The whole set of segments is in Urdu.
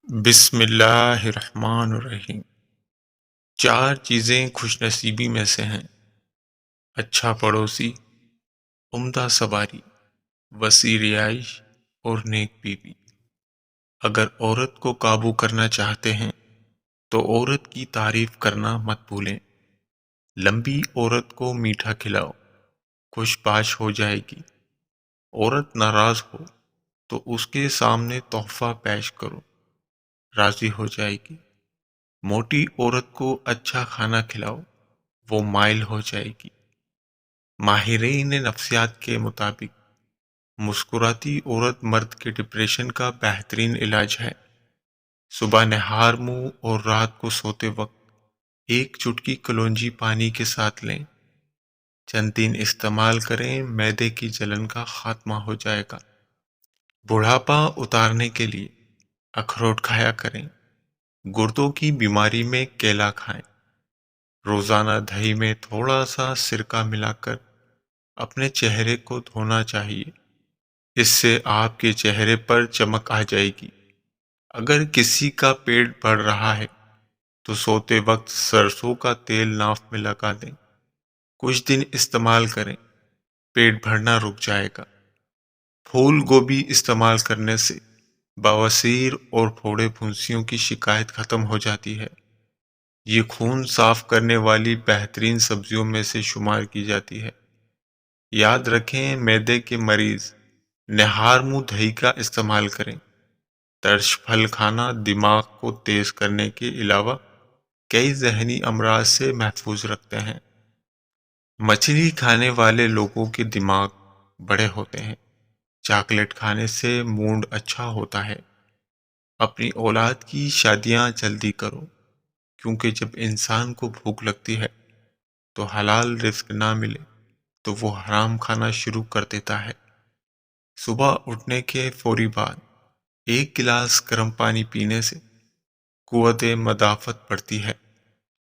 بسم اللہ الرحمن الرحیم۔ چار چیزیں خوش نصیبی میں سے ہیں: اچھا پڑوسی، عمدہ سواری، وسیع رہائش اور نیک بیوی۔ اگر عورت کو قابو کرنا چاہتے ہیں تو عورت کی تعریف کرنا مت بھولیں۔ لمبی عورت کو میٹھا کھلاؤ، خوش باش ہو جائے گی۔ عورت ناراض ہو تو اس کے سامنے تحفہ پیش کرو، راضی ہو جائے گی۔ موٹی عورت کو اچھا کھانا کھلاؤ، وہ مائل ہو جائے گی۔ ماہرین نفسیات کے مطابق مسکراتی عورت مرد کے ڈپریشن کا بہترین علاج ہے۔ صبح نہار منہ اور رات کو سوتے وقت ایک چٹکی کلونجی پانی کے ساتھ لیں۔ چند دن استعمال کریں، معدے کی جلن کا خاتمہ ہو جائے گا۔ بڑھاپا اتارنے کے لیے اخروٹ کھایا کریں۔ گردوں کی بیماری میں کیلا کھائیں۔ روزانہ دہی میں تھوڑا سا سرکہ ملا کر اپنے چہرے کو دھونا چاہیے، اس سے آپ کے چہرے پر چمک آ جائے گی۔ اگر کسی کا پیٹ بڑھ رہا ہے تو سوتے وقت سرسوں کا تیل ناف میں لگا دیں۔ کچھ دن استعمال کریں، پیٹ بھرنا رک جائے گا۔ پھول گوبھی استعمال کرنے سے بواسیر اور پھوڑے پھنسیوں کی شکایت ختم ہو جاتی ہے۔ یہ خون صاف کرنے والی بہترین سبزیوں میں سے شمار کی جاتی ہے۔ یاد رکھیں، معدے کے مریض نہار منہ دہی کا استعمال کریں۔ ترش پھل کھانا دماغ کو تیز کرنے کے علاوہ کئی ذہنی امراض سے محفوظ رکھتے ہیں۔ مچھلی کھانے والے لوگوں کے دماغ بڑے ہوتے ہیں۔ چاکلیٹ کھانے سے موڈ اچھا ہوتا ہے۔ اپنی اولاد کی شادیاں جلدی کرو، کیونکہ جب انسان کو بھوک لگتی ہے تو حلال رزق نہ ملے تو وہ حرام کھانا شروع کر دیتا ہے۔ صبح اٹھنے کے فوری بعد ایک گلاس گرم پانی پینے سے قوت مدافعت بڑھتی ہے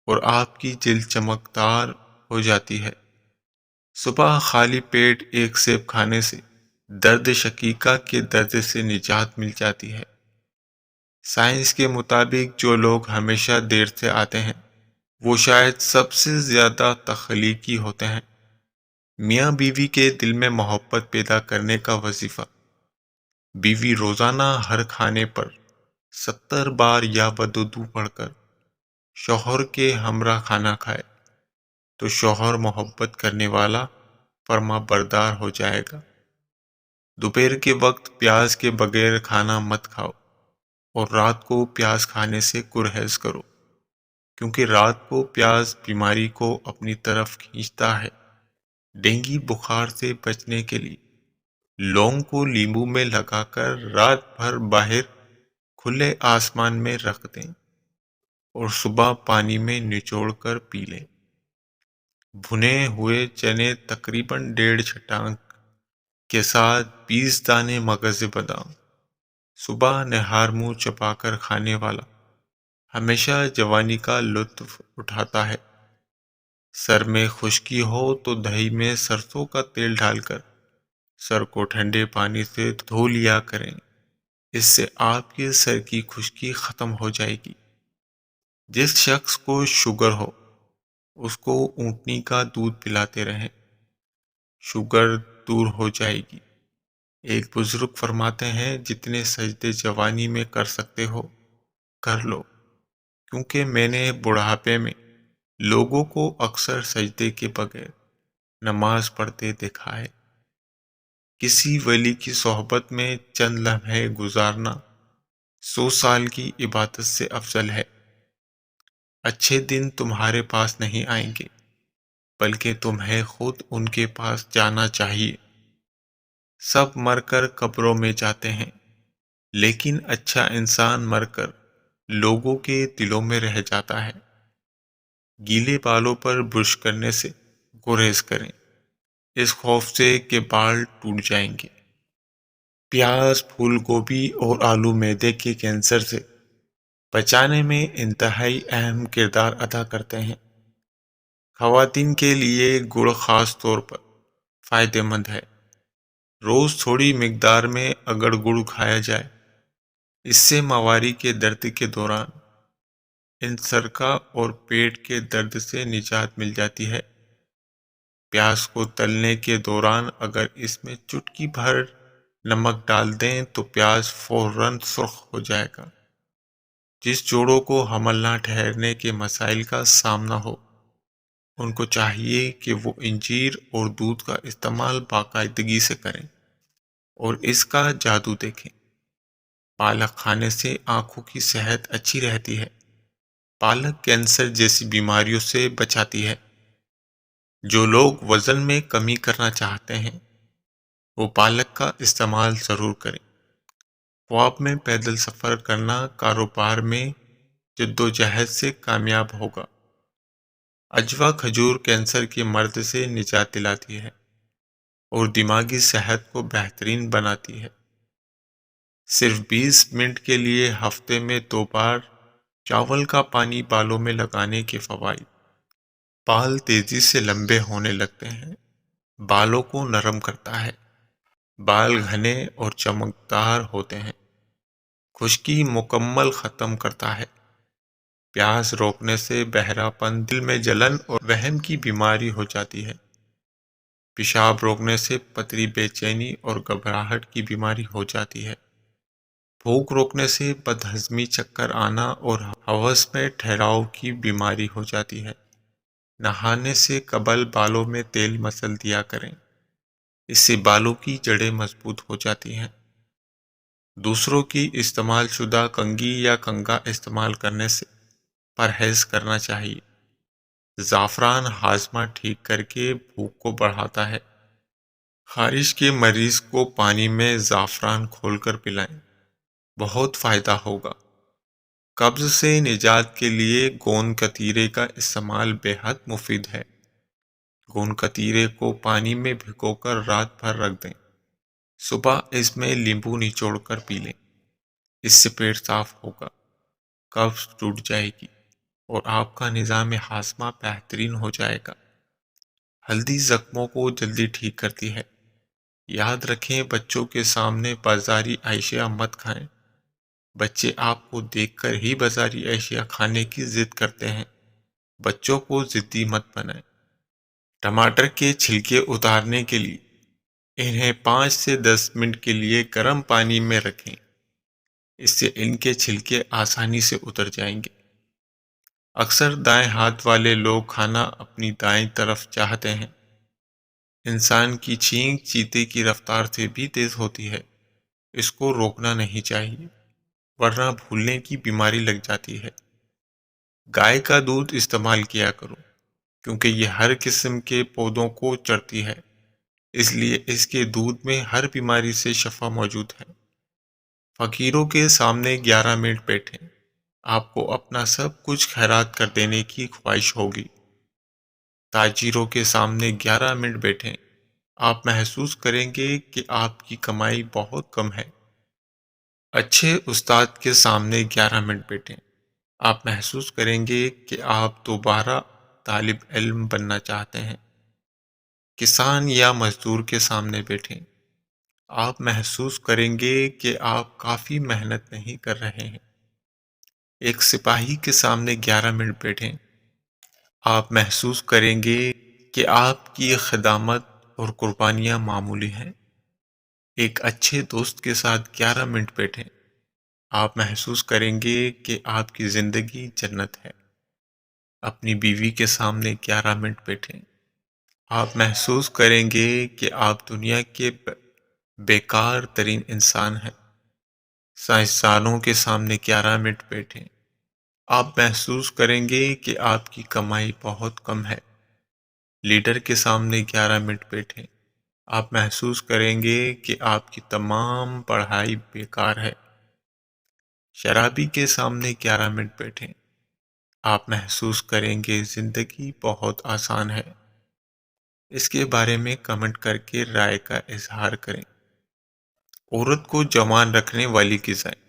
اور آپ کی جلد چمکدار ہو جاتی ہے۔ صبح خالی پیٹ ایک سیب کھانے سے درد شقیقہ کے درد سے نجات مل جاتی ہے۔ سائنس کے مطابق جو لوگ ہمیشہ دیر سے آتے ہیں وہ شاید سب سے زیادہ تخلیقی ہوتے ہیں۔ میاں بیوی کے دل میں محبت پیدا کرنے کا وظیفہ: بیوی روزانہ ہر کھانے پر 70 بار یا ودودو پڑھ کر شوہر کے ہمراہ کھانا کھائے تو شوہر محبت کرنے والا فرما بردار ہو جائے گا۔ دوپہر کے وقت پیاز کے بغیر کھانا مت کھاؤ اور رات کو پیاز کھانے سے گریز کرو، کیونکہ رات کو پیاز بیماری کو اپنی طرف کھینچتا ہے۔ ڈینگی بخار سے بچنے کے لیے لونگ کو لیمبو میں لگا کر رات بھر باہر کھلے آسمان میں رکھ دیں اور صبح پانی میں نچوڑ کر پی لیں۔ بھنے ہوئے چنے تقریباً 1.5 چٹانک کے ساتھ 20 دانے مغز بادام صبح نہار منہ چبا کر کھانے والا ہمیشہ جوانی کا لطف اٹھاتا ہے۔ سر میں خشکی ہو تو دہی میں سرسوں کا تیل ڈال کر سر کو ٹھنڈے پانی سے دھو لیا کریں، اس سے آپ کے سر کی خشکی ختم ہو جائے گی۔ جس شخص کو شوگر ہو اس کو اونٹنی کا دودھ پلاتے رہیں، شوگر دور ہو جائے گی۔ ایک بزرگ فرماتے ہیں، جتنے سجدے جوانی میں کر سکتے ہو کر لو، کیونکہ میں نے بڑھاپے میں لوگوں کو اکثر سجدے کے بغیر نماز پڑھتے دیکھا ہے۔ کسی ولی کی صحبت میں چند لمحے گزارنا 100 سال کی عبادت سے افضل ہے۔ اچھے دن تمہارے پاس نہیں آئیں گے، بلکہ تمہیں خود ان کے پاس جانا چاہیے۔ سب مر کر قبروں میں جاتے ہیں، لیکن اچھا انسان مر کر لوگوں کے دلوں میں رہ جاتا ہے۔ گیلے بالوں پر برش کرنے سے گریز کریں، اس خوف سے کہ بال ٹوٹ جائیں گے۔ پیاز، پھول گوبھی اور آلو معدے کے کینسر سے بچانے میں انتہائی اہم کردار ادا کرتے ہیں۔ خواتین کے لیے گڑ خاص طور پر فائدہ مند ہے۔ روز تھوڑی مقدار میں اگر گڑ کھایا جائے اس سے مواری کے درد کے دوران انسرکا اور پیٹ کے درد سے نجات مل جاتی ہے۔ پیاز کو تلنے کے دوران اگر اس میں چٹکی بھر نمک ڈال دیں تو پیاز فوراً سرخ ہو جائے گا۔ جس جوڑوں کو حمل نہ ٹھہرنے کے مسائل کا سامنا ہو، ان کو چاہیے کہ وہ انجیر اور دودھ کا استعمال باقاعدگی سے کریں اور اس کا جادو دیکھیں۔ پالک کھانے سے آنکھوں کی صحت اچھی رہتی ہے۔ پالک کینسر جیسی بیماریوں سے بچاتی ہے۔ جو لوگ وزن میں کمی کرنا چاہتے ہیں وہ پالک کا استعمال ضرور کریں۔ خواب میں پیدل سفر کرنا کاروبار میں جدوجہد سے کامیاب ہوگا۔ اجوا کھجور کینسر کے مرض سے نجات دلاتی ہے اور دماغی صحت کو بہترین بناتی ہے۔ صرف 20 منٹ کے لیے ہفتے میں 2 بار چاول کا پانی بالوں میں لگانے کے فوائد۔ بال تیزی سے لمبے ہونے لگتے ہیں۔ بالوں کو نرم کرتا ہے۔ بال گھنے اور چمکدار ہوتے ہیں۔ خشکی مکمل ختم کرتا ہے۔ پیاس روکنے سے بہراپن، دل میں جلن اور وہم کی بیماری ہو جاتی ہے۔ پیشاب روکنے سے پتلی بے چینی اور گھبراہٹ کی بیماری ہو جاتی ہے۔ بھوک روکنے سے بدہضمی، چکر آنا اور ہوس میں ٹھہراؤ کی بیماری ہو جاتی ہے۔ نہانے سے قبل بالوں میں تیل مسل دیا کریں، اس سے بالوں کی جڑیں مضبوط ہو جاتی ہیں۔ دوسروں کی استعمال شدہ کنگھی یا کنگھا استعمال کرنے سے پرہیز کرنا چاہیے۔ زعفران ہاضمہ ٹھیک کر کے بھوک کو بڑھاتا ہے۔ خارش کے مریض کو پانی میں زعفران کھول کر پلائیں، بہت فائدہ ہوگا۔ قبض سے نجات کے لیے گوند کتیرے کا استعمال بے حد مفید ہے۔ گوند کتیرے کو پانی میں بھگو کر رات بھر رکھ دیں۔ صبح اس میں لیمبو نچوڑ کر پی لیں، اس سے پیٹ صاف ہوگا، قبض ٹوٹ جائے گی اور آپ کا نظام ہاضمہ بہترین ہو جائے گا۔ ہلدی زخموں کو جلدی ٹھیک کرتی ہے۔ یاد رکھیں بچوں کے سامنے بازاری اشیاء مت کھائیں۔ بچے آپ کو دیکھ کر ہی بازاری اشیاء کھانے کی ضد کرتے ہیں۔ بچوں کو ضدی مت بنائیں۔ ٹماٹر کے چھلکے اتارنے کے لیے انہیں 5 سے 10 منٹ کے لیے گرم پانی میں رکھیں، اس سے ان کے چھلکے آسانی سے اتر جائیں گے۔ اکثر دائیں ہاتھ والے لوگ کھانا اپنی دائیں طرف چاہتے ہیں۔ انسان کی چھینک چیتے کی رفتار سے بھی تیز ہوتی ہے، اس کو روکنا نہیں چاہیے ورنہ بھولنے کی بیماری لگ جاتی ہے۔ گائے کا دودھ استعمال کیا کرو کیونکہ یہ ہر قسم کے پودوں کو چرتی ہے، اس لیے اس کے دودھ میں ہر بیماری سے شفا موجود ہے۔ فقیروں کے سامنے 11 منٹ بیٹھیں، آپ کو اپنا سب کچھ خیرات کر دینے کی خواہش ہوگی۔ تاجروں کے سامنے 11 منٹ بیٹھیں، آپ محسوس کریں گے کہ آپ کی کمائی بہت کم ہے۔ اچھے استاد کے سامنے 11 منٹ بیٹھیں، آپ محسوس کریں گے کہ آپ دوبارہ طالب علم بننا چاہتے ہیں۔ کسان یا مزدور کے سامنے بیٹھیں، آپ محسوس کریں گے کہ آپ کافی محنت نہیں کر رہے ہیں۔ ایک سپاہی کے سامنے 11 منٹ بیٹھیں، آپ محسوس کریں گے کہ آپ کی خدمات اور قربانیاں معمولی ہیں۔ ایک اچھے دوست کے ساتھ 11 منٹ بیٹھیں، آپ محسوس کریں گے کہ آپ کی زندگی جنت ہے۔ اپنی بیوی کے سامنے 11 منٹ بیٹھیں، آپ محسوس کریں گے کہ آپ دنیا کے بیکار ترین انسان ہیں۔ سائنسدانوں کے سامنے 11 منٹ بیٹھیں، آپ محسوس کریں گے کہ آپ کی کمائی بہت کم ہے۔ لیڈر کے سامنے 11 منٹ بیٹھیں، آپ محسوس کریں گے کہ آپ کی تمام پڑھائی بیکار ہے۔ شرابی کے سامنے 11 منٹ بیٹھیں، آپ محسوس کریں گے زندگی بہت آسان ہے۔ اس کے بارے میں کمنٹ کر کے رائے کا اظہار کریں۔ عورت کو جوان رکھنے والی غذائیں: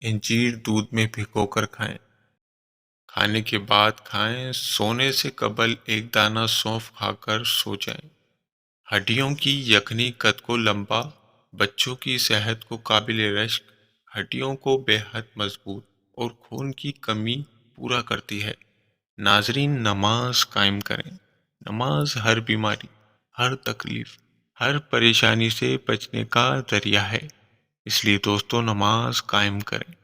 انجیر دودھ میں بھگو کر کھائیں، کھانے کے بعد کھائیں، سونے سے قبل ایک دانہ سونف کھا کر سو جائیں۔ ہڈیوں کی یخنی قد کو لمبا، بچوں کی صحت کو قابل رشک، ہڈیوں کو بے حد مضبوط اور خون کی کمی پورا کرتی ہے۔ ناظرین، نماز قائم کریں۔ نماز ہر بیماری، ہر تکلیف، ہر پریشانی سے بچنے کا ذریعہ ہے۔ اس لیے دوستو، نماز قائم کریں۔